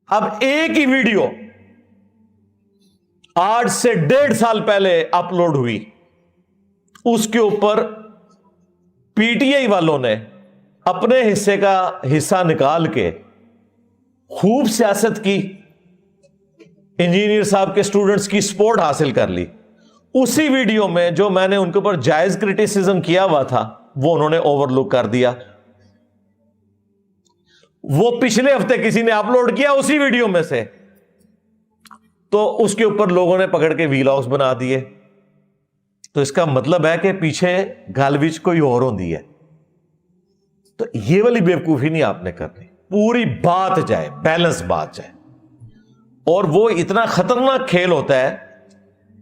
اب ایک ہی ویڈیو آج سے 1.5 سال پہلے اپلوڈ ہوئی، اس کے اوپر پی ٹی آئی والوں نے اپنے حصے کا حصہ نکال کے خوب سیاست کی، انجینئر صاحب کے سٹوڈنٹس کی سپورٹ حاصل کر لی۔ اسی ویڈیو میں جو میں نے ان کے اوپر جائز کرٹیسزم کیا ہوا تھا وہ انہوں نے اوور لک کر دیا۔ وہ پچھلے ہفتے کسی نے اپلوڈ کیا اسی ویڈیو میں سے، تو اس کے اوپر لوگوں نے پکڑ کے ویلاگز بنا دیے۔ تو اس کا مطلب ہے کہ پیچھے گل وچ کوئی اور ہوندی ہے۔ تو یہ والی بیوقوفی نہیں آپ نے کرنی، پوری بات جائے، بیلنس بات جائے۔ اور وہ اتنا خطرناک کھیل ہوتا ہے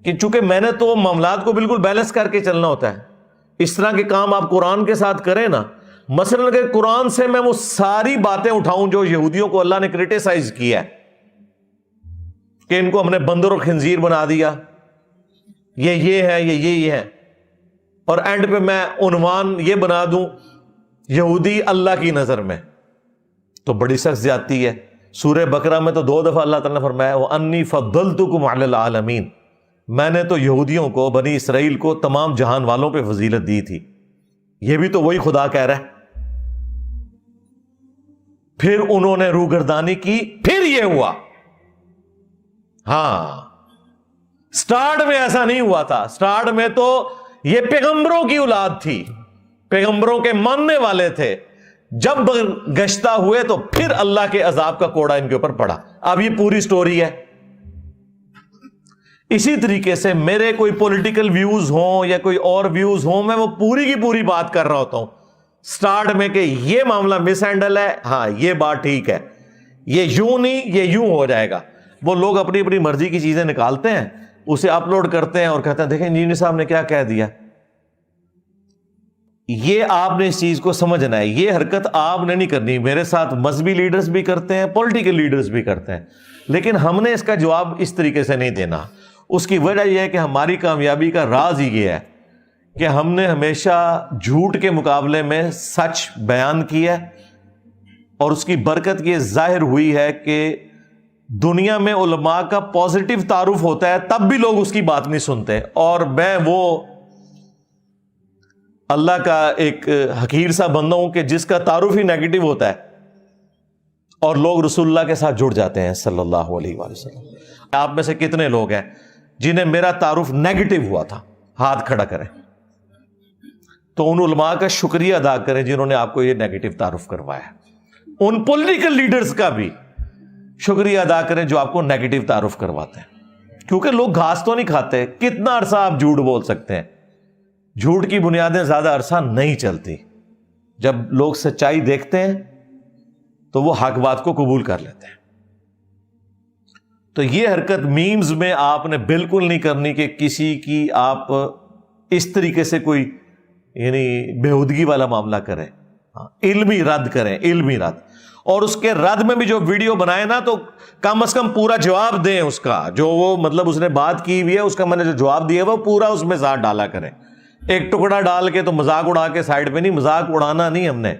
کہ چونکہ میں نے تو معاملات کو بالکل بیلنس کر کے چلنا ہوتا ہے۔ اس طرح کے کام آپ قرآن کے ساتھ کریں نا، مثلا اگر قرآن سے میں وہ ساری باتیں اٹھاؤں جو یہودیوں کو اللہ نے کرٹیسائز کیا ہے کہ ان کو ہم نے بندر اور خنزیر بنا دیا، یہ ہے، یہ ہے، اور اینڈ پہ میں عنوان یہ بنا دوں یہودی اللہ کی نظر میں، تو بڑی سخت زیادتی ہے۔ سورہ بقرہ میں تو 2 دفعہ اللہ تعالیٰ نے فرمایا وَأَنِّي فَضَّلْتُكُمْ عَلَى الْعَالَمِينَ، میں نے تو یہودیوں کو، بنی اسرائیل کو تمام جہان والوں پہ فضیلت دی تھی۔ یہ بھی تو وہی خدا کہہ رہا ہے۔ پھر انہوں نے روگردانی کی، پھر یہ ہوا۔ ہاں، سٹارٹ میں ایسا نہیں ہوا تھا۔ سٹارٹ میں تو یہ پیغمبروں کی اولاد تھی، پیغمبروں کے ماننے والے تھے۔ جب گشتہ ہوئے تو پھر اللہ کے عذاب کا کوڑا ان کے اوپر پڑا۔ اب یہ پوری سٹوری ہے۔ اسی طریقے سے میرے کوئی پولیٹیکل ویوز ہوں یا کوئی اور ویوز ہوں، میں وہ پوری کی پوری بات کر رہا ہوتا ہوں سٹارٹ میں کہ یہ معاملہ مس ہینڈل ہے، ہاں یہ بات ٹھیک ہے، یہ یوں نہیں، یہ یوں ہو جائے گا۔ وہ لوگ اپنی اپنی مرضی کی چیزیں نکالتے ہیں، اسے اپلوڈ کرتے ہیں اور کہتے ہیں دیکھیں انجینئر صاحب نے کیا کہہ دیا۔ یہ آپ نے اس چیز کو سمجھنا ہے، یہ حرکت آپ نے نہیں کرنی۔ میرے ساتھ مذہبی لیڈرز بھی کرتے ہیں، پولیٹیکل لیڈرز بھی کرتے ہیں، لیکن ہم نے اس کا جواب اس طریقے سے نہیں دینا۔ اس کی وجہ یہ ہے کہ ہماری کامیابی کا راز ہی یہ ہے کہ ہم نے ہمیشہ جھوٹ کے مقابلے میں سچ بیان کیا، اور اس کی برکت یہ ظاہر ہوئی ہے کہ دنیا میں علماء کا پازیٹیو تعارف ہوتا ہے تب بھی لوگ اس کی بات نہیں سنتے، اور میں وہ اللہ کا ایک حقیر سا بندہ ہوں کہ جس کا تعارف ہی نیگیٹو ہوتا ہے اور لوگ رسول اللہ کے ساتھ جڑ جاتے ہیں صلی اللہ علیہ وآلہ وسلم۔ آپ میں سے کتنے لوگ ہیں جنہیں میرا تعارف نیگیٹو ہوا تھا؟ ہاتھ کھڑا کریں۔ تو ان علماء کا شکریہ ادا کریں جنہوں نے آپ کو یہ نیگیٹو تعارف کروایا۔ ان پولیٹیکل لیڈرز کا بھی شکریہ ادا کریں جو آپ کو نیگیٹو تعارف کرواتے ہیں، کیونکہ لوگ گھاس تو نہیں کھاتے۔ کتنا عرصہ آپ جھوٹ بول سکتے ہیں؟ جھوٹ کی بنیادیں زیادہ عرصہ نہیں چلتی۔ جب لوگ سچائی دیکھتے ہیں تو وہ حق بات کو قبول کر لیتے ہیں۔ تو یہ حرکت میمز میں آپ نے بالکل نہیں کرنی کہ کسی کی آپ اس طریقے سے کوئی یعنی بےہودگی والا معاملہ کریں۔ علمی رد کریں، علمی رد، اور اس کے رد میں بھی جو ویڈیو بنائے نا تو کم از کم پورا جواب دیں اس کا، جو وہ مطلب اس نے بات کی ہوئی ہے اس کا میں نے جو جواب دیا وہ پورا اس میں ساتھ ڈالا کریں۔ ایک ٹکڑا ڈال کے تو مذاق اڑا کے سائڈ پہ نہیں، مذاق اڑانا نہیں ہم نے،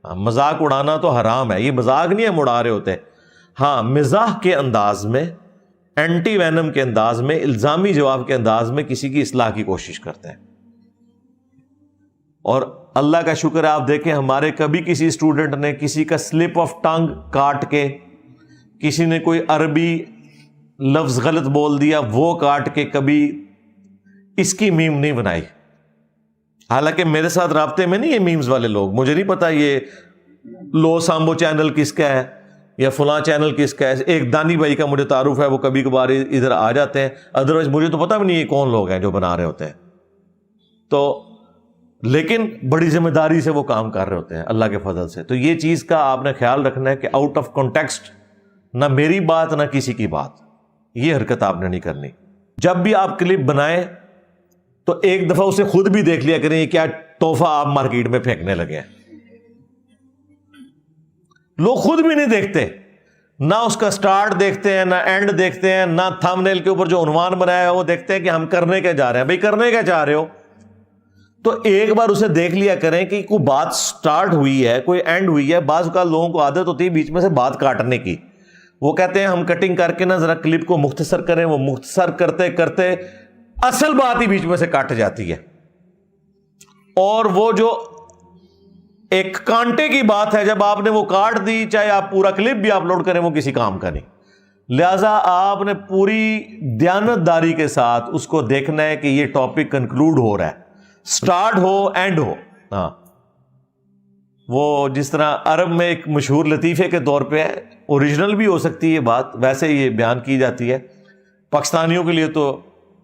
مذاق اڑانا تو حرام ہے، یہ مذاق نہیں ہم اڑا رہے ہوتے۔ ہاں، مزاح کے انداز میں، اینٹی وینم کے انداز میں، الزامی جواب کے انداز میں کسی کی اصلاح کی کوشش کرتے ہیں۔ اور اللہ کا شکر ہے، آپ دیکھیں ہمارے کبھی کسی اسٹوڈنٹ نے کسی کا سلپ آف ٹنگ کاٹ کے، کسی نے کوئی عربی لفظ غلط بول دیا وہ کاٹ کے کبھی اس کی میم نہیں بنائی۔ حالانکہ میرے ساتھ رابطے میں نہیں یہ میمز والے لوگ، مجھے نہیں پتا یہ لو سامبو چینل کس کا ہے یا فلاں چینل کس کا ہے۔ ایک دانی بھائی کا مجھے تعارف ہے، وہ کبھی کبھار ادھر آ جاتے ہیں، ادروائز مجھے تو پتا بھی نہیں یہ کون لوگ ہیں جو بنا رہے ہوتے ہیں۔ تو لیکن بڑی ذمہ داری سے وہ کام کر رہے ہوتے ہیں اللہ کے فضل سے۔ تو یہ چیز کا آپ نے خیال رکھنا ہے کہ آؤٹ آف کانٹیکسٹ نہ میری بات نہ کسی کی بات، یہ حرکت آپ نے نہیں کرنی۔ جب بھی آپ کلپ بنائیں تو ایک دفعہ اسے خود بھی دیکھ لیا کریں، یہ کیا تحفہ آپ مارکیٹ میں پھینکنے لگے ہیں۔ لوگ خود بھی نہیں دیکھتے، نہ اس کا سٹارٹ دیکھتے ہیں، نہ اینڈ دیکھتے ہیں، نہ تھم نیل کے اوپر جو عنوان بنایا ہے وہ دیکھتے ہیں کہ ہم کرنے کیا جا رہے ہیں۔ بھئی کرنے کیا چاہ رہے ہو؟ تو ایک بار اسے دیکھ لیا کریں کہ کوئی بات سٹارٹ ہوئی ہے، کوئی اینڈ ہوئی ہے۔ بعض اوقات لوگوں کو عادت ہوتی ہے بیچ میں سے بات کاٹنے کی، وہ کہتے ہیں ہم کٹنگ کر کے نا ذرا کلپ کو مختصر کریں، وہ مختصر کرتے کرتے اصل بات ہی بیچ میں سے کٹ جاتی ہے، اور وہ جو ایک کانٹے کی بات ہے جب آپ نے وہ کاٹ دی، چاہے آپ پورا کلپ بھی اپلوڈ کریں وہ کسی کام کا نہیں. لہذا آپ نے پوری دیانتداری کے ساتھ اس کو دیکھنا ہے کہ یہ ٹاپک کنکلوڈ ہو رہا ہے، سٹارٹ ہو اینڈ ہو. ہاں، وہ جس طرح عرب میں ایک مشہور لطیفے کے طور پہ ہے، اوریجنل بھی ہو سکتی ہے یہ بات، ویسے یہ بیان کی جاتی ہے. پاکستانیوں کے لیے تو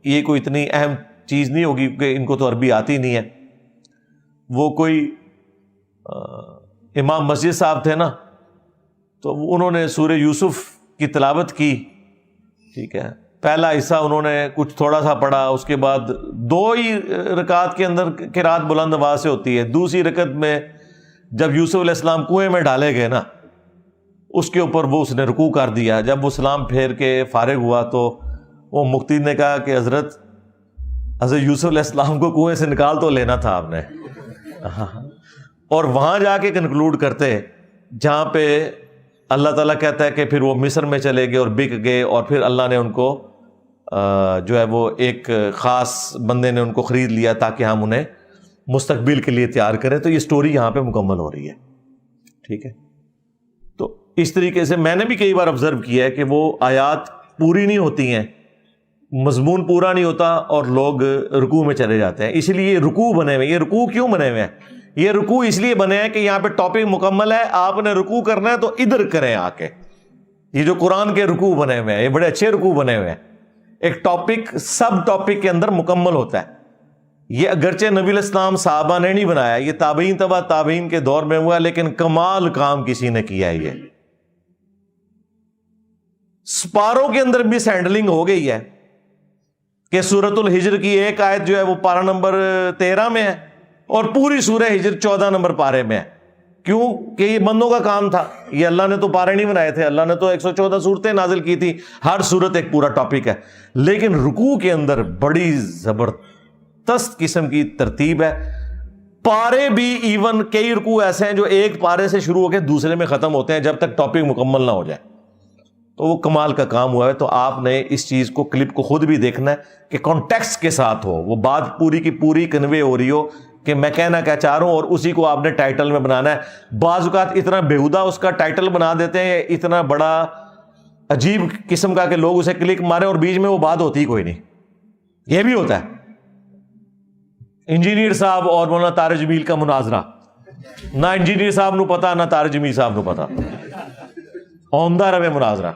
یہ کوئی اتنی اہم چیز نہیں ہوگی کہ ان کو تو عربی آتی نہیں ہے. وہ کوئی امام مسجد صاحب تھے نا، تو انہوں نے سورہ یوسف کی تلاوت کی، ٹھیک ہے، پہلا حصہ انہوں نے کچھ تھوڑا سا پڑھا، اس کے بعد 2 ہی رکعت کے اندر قرات بلند آواز سے ہوتی ہے. دوسری رکعت میں جب یوسف علیہ السلام کنویں میں ڈالے گئے نا، اس کے اوپر وہ اس نے رکوع کر دیا. جب وہ سلام پھیر کے فارغ ہوا تو وہ مفتی نے کہا کہ حضرت یوسف علیہ السلام کو کنویں سے نکال تو لینا تھا آپ نے. اور وہاں جا کے کنکلوڈ کرتے جہاں پہ اللہ تعالیٰ کہتا ہے کہ پھر وہ مصر میں چلے گئے اور بک گئے، اور پھر اللہ نے ان کو جو ہے وہ ایک خاص بندے نے ان کو خرید لیا تاکہ ہم انہیں مستقبل کے لیے تیار کریں. تو یہ سٹوری یہاں پہ مکمل ہو رہی ہے، ٹھیک ہے. تو اس طریقے سے میں نے بھی کئی بار آبزرو کیا ہے کہ وہ آیات پوری نہیں ہوتی ہیں، مضمون پورا نہیں ہوتا اور لوگ رکوع میں چلے جاتے ہیں. اس لیے یہ رکوع بنے ہوئے. یہ رکوع کیوں بنے ہوئے ہیں؟ یہ رکوع اس لیے بنے ہیں کہ یہاں پہ ٹاپک مکمل ہے، آپ نے رکوع کرنا ہے تو ادھر کریں آ کے. یہ جو قرآن کے رکوع بنے ہوئے ہیں، یہ بڑے اچھے رکوع بنے ہوئے ہیں. ایک ٹاپک سب ٹاپک کے اندر مکمل ہوتا ہے. یہ اگرچہ نبی علیہ السلام صحابہ نے نہیں بنایا، یہ تابعین تبع تابعین کے دور میں ہوا، لیکن کمال کام کسی نے کیا ہے. یہ سپاروں کے اندر بھی سینڈلنگ ہو گئی ہے کہ سورۃ الحجر کی ایک آیت جو ہے وہ پارہ نمبر 13 میں ہے اور پوری سورہ ہجر 14 نمبر پارے میں ہے. کیوں کہ یہ بندوں کا کام تھا، یہ اللہ نے تو پارے نہیں بنائے تھے، اللہ نے تو 114 صورتیں نازل کی تھی، ہر صورت ایک پورا ٹاپک ہے. لیکن رکوع کے اندر بڑی زبردست قسم کی ترتیب ہے. پارے بھی ایون کئی رکوع ایسے ہیں جو ایک پارے سے شروع ہو کے دوسرے میں ختم ہوتے ہیں جب تک ٹاپک مکمل نہ ہو جائے. تو وہ کمال کا کام ہوا ہے. تو آپ نے اس چیز کو کلپ کو خود بھی دیکھنا ہے کہ کانٹیکسٹ کے ساتھ ہو، وہ بات پوری کی پوری کنوے ہو رہی ہو کہ میں کہنا کیا چاہ رہا ہوں، اور اسی کو آپ نے ٹائٹل میں بنانا ہے. بعض اوقات اتنا بیہودہ اس کا ٹائٹل بنا دیتے ہیں، اتنا بڑا عجیب قسم کا کہ لوگ اسے کلک مارے اور بیچ میں وہ بات ہوتی کوئی نہیں. یہ بھی ہوتا ہے. انجینئر صاحب اور مولانا طارق جمیل کا مناظرہ، نہ انجینئر صاحب نو پتا نہ طارق جمیل صاحب نو پتا، عمدہ روے مناظرہ.